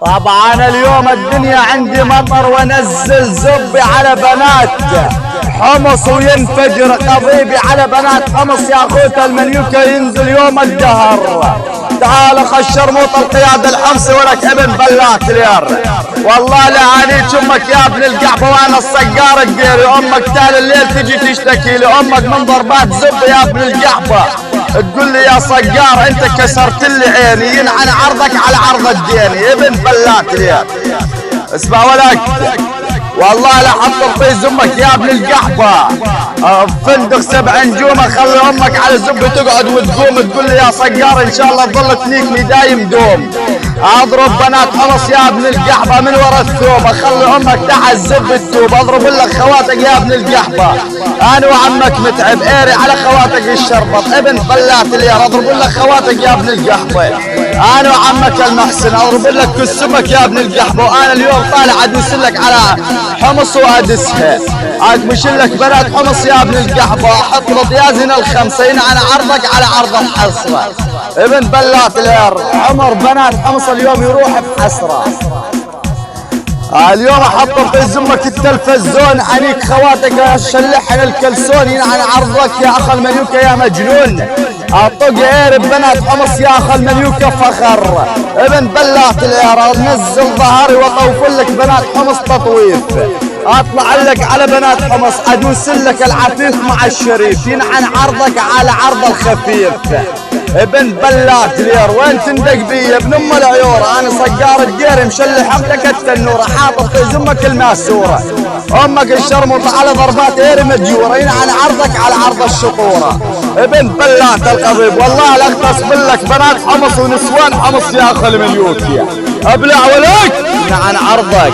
طبعا اليوم الدنيا عندي مطر وانزل زبي على بنات حمص وينفجر قضيبي على بنات حمص يا اخوته المنيوكا ينزل يوم الدهر. تعال خش شرموط القيادة الحمصي ولك ابن بلات اليار. والله لا عانيت امك يا ابن القحبة وانا الصقار الديري. امك تال الليل تجي تشتكي لي امك من ضربات زب يا ابن القحبة. تقول لي يا صقار انت كسرت لي عيني ينعن عرضك على عرض الديني ابن بلات اليار. اسمع ولك والله لا حط في زمك يا ابن القحبة فندق 7 نجوم خلي امك على زب تقعد وتقوم تقول لي يا صقار ان شاء الله تظل تنيكني دايم دوم. اضرب بنات حمص يا ابن القحبة من ورا الثوب اخلي امك تحت زب التوب. اضرب لك خواتك يا ابن القحبة انا وعمك متعب ايري على خواتك الشربط ابن بلات اليار. اضرب لك خواتك يا ابن القحبة انا وعمك المحسن. اضرب لك كسمك يا ابن القحبة وانا اليوم طالع ادوس لك على حمص وادسها. اكمش لك بنات حمص يا ابن القحبة احط رضيازن الخمسين على عرضك على عرض الحصرة ابن بلات اليار. عمر بنات حمص اليوم يروح بحسرة. اليوم احط في زمك التلفزيون عنيك خواتك الشلحن الكلسون عن عرضك يا اخ المنيوكا يا مجنون. اطق عير بنات حمص يا اخ المنيوكا فخر ابن بلات اليار. نزل ظهري واطوف لك بنات حمص تطويف. اطلع لك على بنات حمص ادوس لك العفيف مع الشريف ينعن عرضك على عرض الخفيف ابن بلات اليار. وين تندق بي ابن ام العيور انا صقار الدير مشلح حقك التنوره حاطط في زمك الماسوره. امك الشرموطه على ضربات اير مجوره ينعن عرضك على عرض الشطوره ابن بلات القضيب. والله لا اغتصب لك بنات حمص ونسوان حمص يا اخ المليوكيا ابلع ولك ينعن عرضك.